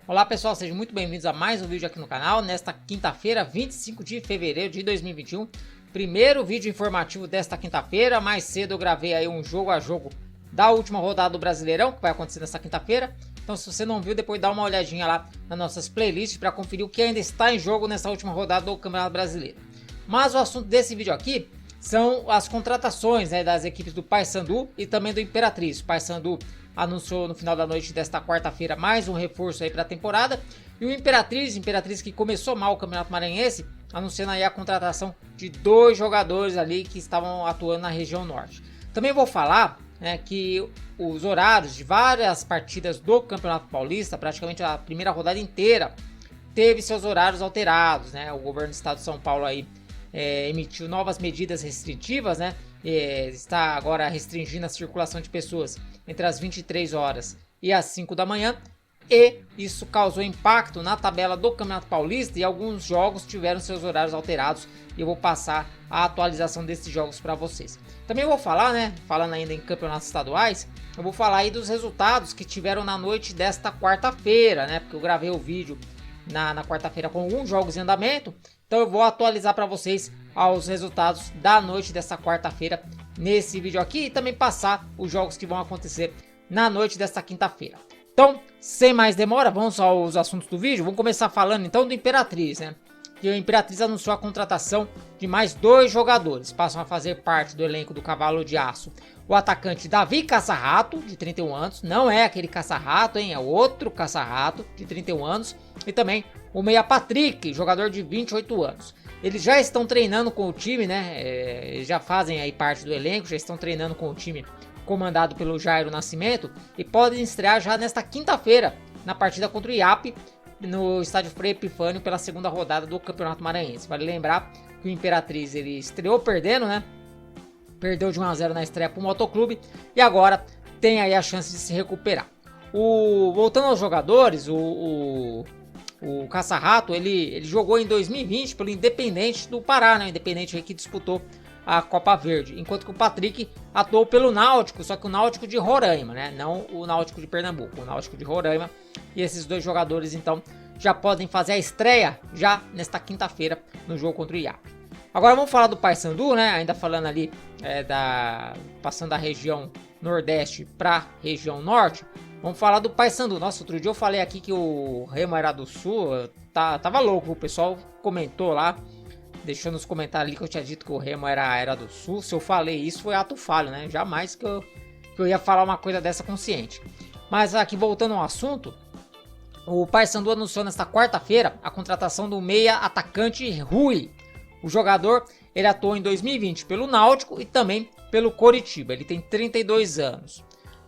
Olá pessoal, sejam muito bem-vindos a mais um vídeo aqui no canal, nesta quinta-feira, 25 de fevereiro de 2021. Primeiro vídeo informativo desta quinta-feira. Mais cedo eu gravei aí um jogo a jogo da última rodada do Brasileirão, que vai acontecer nesta quinta-feira. Então se você não viu, depois dá uma olhadinha lá nas nossas playlists para conferir o que ainda está em jogo nessa última rodada do Campeonato Brasileiro. Mas o assunto desse vídeo aqui são as contratações, das equipes do Paysandu e também do Imperatriz. O Paysandu anunciou no final da noite desta quarta-feira mais um reforço aí para a temporada. E o Imperatriz que começou mal o Campeonato Maranhense, anunciando aí a contratação de 2 jogadores ali que estavam atuando na região norte. Também vou falar que os horários de várias partidas do Campeonato Paulista, praticamente a primeira rodada inteira, teve seus horários alterados. O governo do estado de São Paulo aí emitiu novas medidas restritivas, está agora restringindo a circulação de pessoas entre as 23 horas e as 5 da manhã, e isso causou impacto na tabela do Campeonato Paulista e alguns jogos tiveram seus horários alterados, e eu vou passar a atualização desses jogos para vocês. Também vou falar, falando ainda em campeonatos estaduais, eu vou falar aí dos resultados que tiveram na noite desta quarta-feira, porque eu gravei o vídeo na quarta-feira com alguns jogos em andamento. Então eu vou atualizar para vocês os resultados da noite dessa quarta-feira nesse vídeo aqui, e também passar os jogos que vão acontecer na noite desta quinta-feira. Então, sem mais demora, vamos aos assuntos do vídeo. Vamos começar falando então do Imperatriz, que o Imperatriz anunciou a contratação de mais 2 jogadores. Passam a fazer parte do elenco do Cavalo de Aço o atacante Davi Caça-Rato, de 31 anos. Não é aquele Caça-Rato, é outro Caça-Rato, de 31 anos. E também o meia Patrick, jogador de 28 anos. Eles já estão treinando com o time, eles já fazem aí parte do elenco, já estão treinando com o time comandado pelo Jairo Nascimento, e podem estrear já nesta quinta-feira, na partida contra o IAP, no estádio Frei Epifânio, pela segunda rodada do Campeonato Maranhense. Vale lembrar que o Imperatriz ele estreou perdendo, perdeu de 1 a 0 na estreia para o Motoclube, e agora tem aí a chance de se recuperar. Voltando aos jogadores, o Caça-Rato ele jogou em 2020 pelo Independente do Pará, o Independente que disputou a Copa Verde, enquanto que o Patrick atuou pelo Náutico, só que o Náutico de Roraima, não o Náutico de Pernambuco, o Náutico de Roraima. E esses 2 jogadores então já podem fazer a estreia já nesta quinta-feira no jogo contra o IAP. Agora vamos falar do Paysandu, ainda falando ali passando da região Nordeste para a região Norte. Vamos falar do Paysandu. Nossa, outro dia eu falei aqui que o Remo era do Sul, tava louco, o pessoal comentou lá, deixou nos comentários ali que eu tinha dito que o Remo era do Sul. Se eu falei isso foi ato falho, jamais que eu ia falar uma coisa dessa consciente. Mas aqui voltando ao assunto, o Paysandu anunciou nesta quarta-feira a contratação do meia atacante Rui. O jogador ele atuou em 2020 pelo Náutico e também pelo Coritiba. Ele tem 32 anos.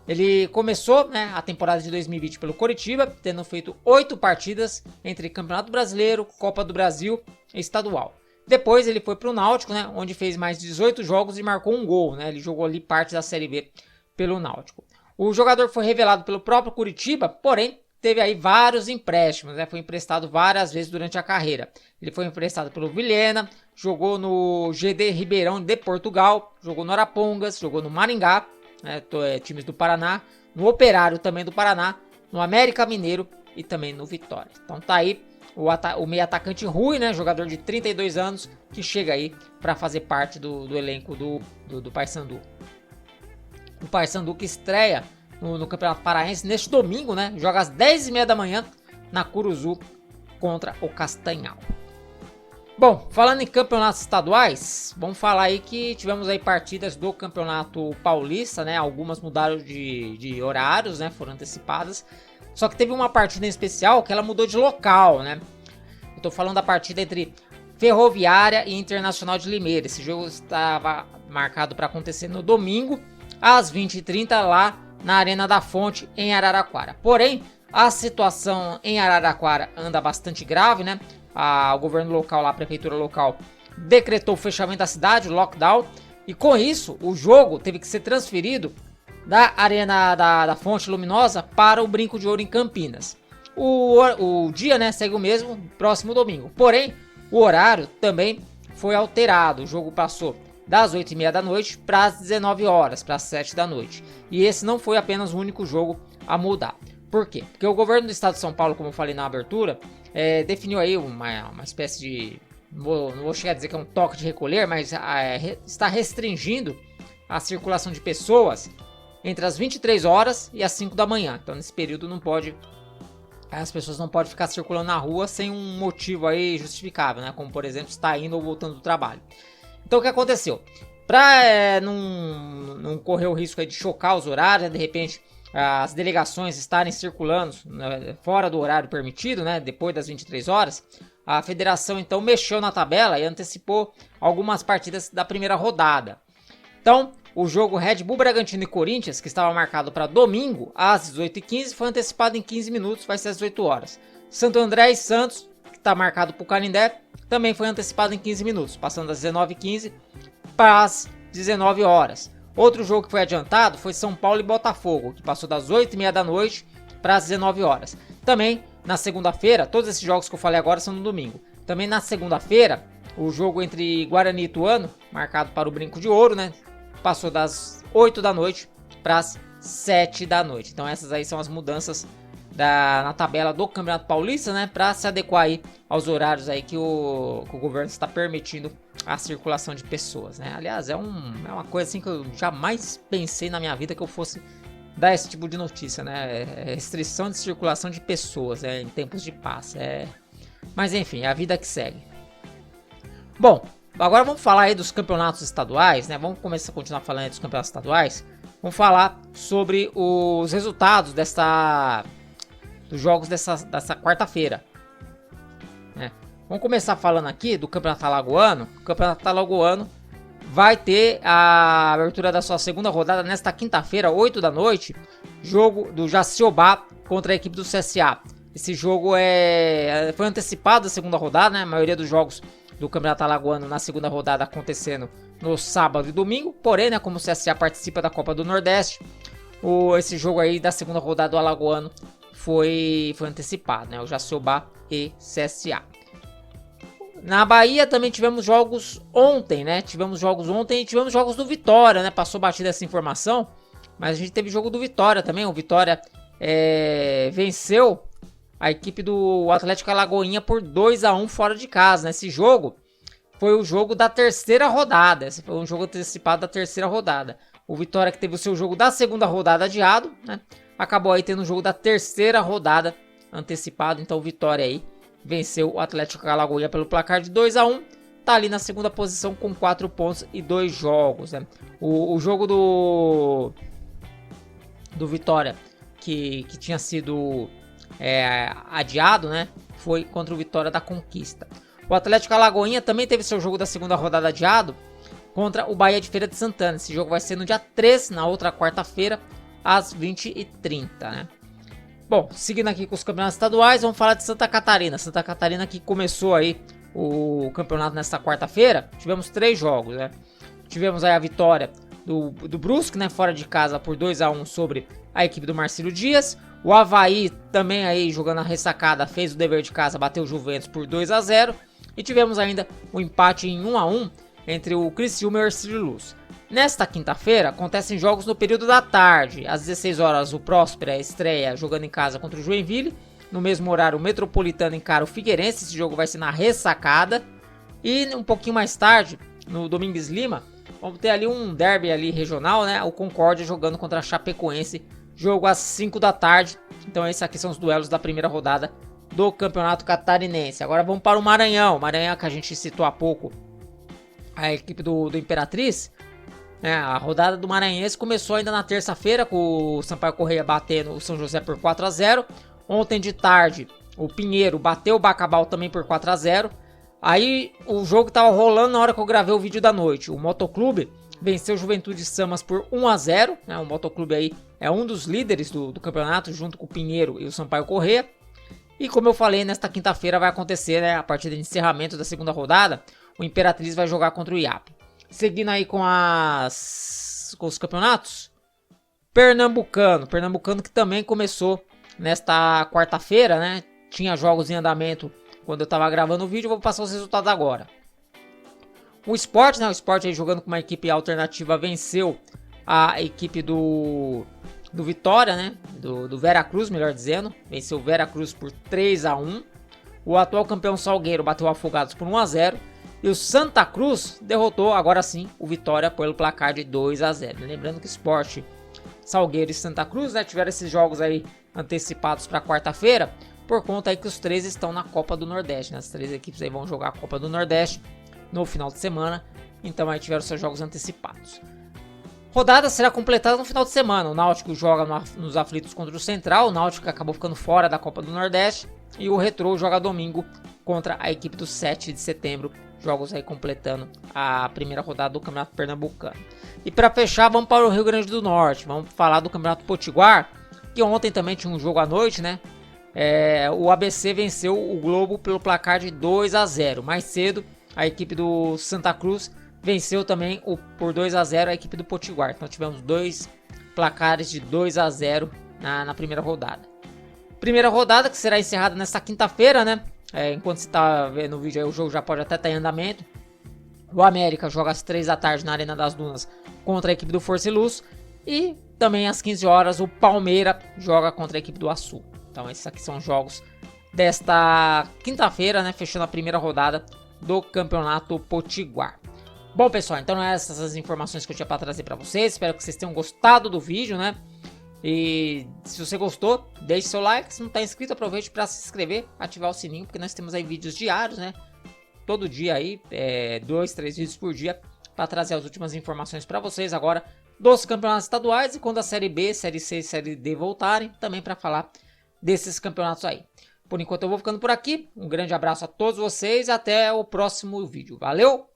Ele começou a temporada de 2020 pelo Coritiba, tendo feito 8 partidas entre Campeonato Brasileiro, Copa do Brasil e Estadual. Depois ele foi para o Náutico, onde fez mais 18 jogos e marcou um gol. Ele jogou ali parte da Série B pelo Náutico. O jogador foi revelado pelo próprio Coritiba, porém teve aí vários empréstimos. Foi emprestado várias vezes durante a carreira. Ele foi emprestado pelo Vilhena, jogou no GD Ribeirão de Portugal, jogou no Arapongas, jogou no Maringá, times do Paraná, no Operário também do Paraná, no América Mineiro e também no Vitória. Então tá aí o meio atacante Rui, jogador de 32 anos, que chega aí para fazer parte do elenco do Paysandu. O Paysandu que estreia no Campeonato Paraense neste domingo, joga às 10h30 da manhã na Curuzu contra o Castanhal. Bom, falando em campeonatos estaduais, vamos falar aí que tivemos aí partidas do Campeonato Paulista, algumas mudaram de horários, foram antecipadas. Só que teve uma partida em especial que ela mudou de local, Eu tô falando da partida entre Ferroviária e Internacional de Limeira. Esse jogo estava marcado para acontecer no domingo, às 20h30, lá na Arena da Fonte, em Araraquara. Porém, a situação em Araraquara anda bastante grave, O governo local, a prefeitura local, decretou o fechamento da cidade, o lockdown. E com isso, o jogo teve que ser transferido da Arena da Fonte Luminosa para o Brinco de Ouro em Campinas. O dia segue o mesmo, próximo domingo. Porém, o horário também foi alterado. O jogo passou das 8h30 da noite para as 19 horas, para as 7 da noite. E esse não foi apenas o único jogo a mudar. Por quê? Porque o governo do estado de São Paulo, como eu falei na abertura, definiu aí uma espécie de... Não vou chegar a dizer que é um toque de recolher, mas está restringindo a circulação de pessoas entre as 23 horas e as 5 da manhã. Então, nesse período, as pessoas não podem ficar circulando na rua sem um motivo aí justificável, né? Como, por exemplo, estar indo ou voltando do trabalho. Então, o que aconteceu? Para não correr o risco aí de chocar os horários, de repente as delegações estarem circulando fora do horário permitido, né? Depois das 23 horas, a federação então mexeu na tabela e antecipou algumas partidas da primeira rodada. Então, o jogo Red Bull Bragantino e Corinthians, que estava marcado para domingo, às 18h15, foi antecipado em 15 minutos, vai ser às 18 horas. Santo André e Santos, que está marcado para o Canindé, também foi antecipado em 15 minutos, passando das 19h15 para as 19 horas. Outro jogo que foi adiantado foi São Paulo e Botafogo, que passou das 8h30 da noite para as 19 horas. Também, na segunda-feira, todos esses jogos que eu falei agora são no domingo. Também na segunda-feira, o jogo entre Guarani e Ituano, marcado para o Brinco de Ouro, né? Passou das 8 da noite para as 7 da noite. Então essas aí são as mudanças na tabela do Campeonato Paulista, né? Para se adequar aí aos horários aí que o governo está permitindo a circulação de pessoas, né? Aliás, é uma coisa assim que eu jamais pensei na minha vida que eu fosse dar esse tipo de notícia, né? Restrição de circulação de pessoas, em tempos de paz. Mas enfim, é a vida que segue. Bom, agora vamos falar aí dos campeonatos estaduais, né? Vamos continuar falando aí dos campeonatos estaduais. Vamos falar sobre os resultados dos jogos dessa quarta-feira, né? Vamos começar falando aqui do Campeonato Alagoano. O Campeonato Alagoano vai ter a abertura da sua segunda rodada nesta quinta-feira, 8 da noite. Jogo do Jaciobá contra a equipe do CSA. Esse jogo foi antecipado da segunda rodada, né? A maioria dos jogos do Campeonato Alagoano na segunda rodada acontecendo no sábado e domingo. Porém, né, como o CSA participa da Copa do Nordeste, esse jogo aí da segunda rodada do Alagoano foi antecipado, né? O Jaciobá e CSA. Na Bahia também tivemos jogos ontem, né? Tivemos jogos do Vitória, né? Passou batida essa informação, mas a gente teve jogo do Vitória também. O Vitória venceu a equipe do Atlético Alagoinha por 2-1 fora de casa, né? Esse jogo foi o jogo da terceira rodada. Esse foi um jogo antecipado da terceira rodada. O Vitória, que teve o seu jogo da segunda rodada adiado, né? Acabou aí tendo o jogo da terceira rodada antecipado. Então o Vitória aí venceu o Atlético Alagoinha pelo placar de 2-1. Tá ali na segunda posição com 4 pontos e 2 jogos, né? O jogo do Vitória que tinha sido adiado, né? Foi contra o Vitória da Conquista. O Atlético Alagoinha também teve seu jogo da segunda rodada adiado contra o Bahia de Feira de Santana. Esse jogo vai ser no dia 3, na outra quarta-feira, às 20h30, né? Bom, seguindo aqui com os campeonatos estaduais, vamos falar de Santa Catarina. Santa Catarina que começou aí o campeonato nesta quarta-feira. Tivemos 3 jogos, né? Tivemos aí a vitória do Brusque, né? Fora de casa por 2-1 sobre a equipe do Marcílio Dias. O Avaí também aí jogando a ressacada, fez o dever de casa, bateu o Juventus por 2-0. E tivemos ainda o empate em 1-1 entre o Criciúma e o Ercílio Luz. Nesta quinta-feira, acontecem jogos no período da tarde. Às 16 horas, o Próspera estreia jogando em casa contra o Joinville. No mesmo horário, o Metropolitano encara o Figueirense. Esse jogo vai ser na ressacada. E um pouquinho mais tarde, no Domingues Lima, vamos ter ali um derby ali regional, né? O Concórdia jogando contra a Chapecoense. Jogo às 5 da tarde. Então esses aqui são os duelos da primeira rodada do Campeonato Catarinense. Agora vamos para o Maranhão. O Maranhão que a gente citou há pouco, a equipe do Imperatriz. A rodada do Maranhense começou ainda na terça-feira com o Sampaio Correia batendo o São José por 4-0. Ontem de tarde o Pinheiro bateu o Bacabal também por 4-0. Aí o jogo estava rolando na hora que eu gravei o vídeo da noite. O Motoclube venceu o Juventude Samas por 1-0. O Motoclube aí é um dos líderes do campeonato junto com o Pinheiro e o Sampaio Correia. E como eu falei, nesta quinta-feira vai acontecer, né, a partir do encerramento da segunda rodada, o Imperatriz vai jogar contra o IAP. Seguindo aí com os campeonatos, Pernambucano que também começou nesta quarta-feira, né? Tinha jogos em andamento quando eu estava gravando o vídeo, vou passar os resultados agora. O Sport, né? O Sport aí jogando com uma equipe alternativa venceu a equipe do do Vitória, né? Do Veracruz, melhor dizendo. Venceu o Veracruz por 3-1. O atual campeão Salgueiro bateu o Afogados por 1-0. E o Santa Cruz derrotou, agora sim, o Vitória pelo placar de 2-0. Lembrando que Sport, Salgueiro e Santa Cruz, né, tiveram esses jogos aí antecipados para quarta-feira, por conta aí que os três estão na Copa do Nordeste, né? As três equipes aí vão jogar a Copa do Nordeste no final de semana, então aí tiveram seus jogos antecipados. Rodada será completada no final de semana. O Náutico joga nos aflitos contra o Central, o Náutico acabou ficando fora da Copa do Nordeste, e o Retrô joga domingo contra a equipe do 7 de setembro, jogos aí completando a primeira rodada do Campeonato Pernambucano. E para fechar, vamos para o Rio Grande do Norte, vamos falar do Campeonato Potiguar, que ontem também tinha um jogo à noite, né? O ABC venceu o Globo pelo placar de 2-0. Mais cedo, a equipe do Santa Cruz venceu também por 2-0 a equipe do Potiguar. Então tivemos dois placares de 2-0 na primeira rodada. Primeira rodada que será encerrada nesta quinta-feira, né? Enquanto você está vendo o vídeo aí, o jogo já pode até estar em andamento. O América joga às 3 da tarde na Arena das Dunas contra a equipe do Força e Luz. E também às 15 horas o Palmeiras joga contra a equipe do Açu. Então esses aqui são os jogos desta quinta-feira, né? Fechando a primeira rodada do Campeonato Potiguar. Bom, pessoal, então essas as informações que eu tinha para trazer para vocês. Espero que vocês tenham gostado do vídeo, né? E se você gostou, deixe seu like. Se não está inscrito, aproveite para se inscrever, ativar o sininho, porque nós temos aí vídeos diários, né? Todo dia aí, 2, 3 vídeos por dia, para trazer as últimas informações para vocês agora dos campeonatos estaduais e quando a Série B, Série C e Série D voltarem, também para falar desses campeonatos aí. Por enquanto eu vou ficando por aqui. Um grande abraço a todos vocês e até o próximo vídeo. Valeu!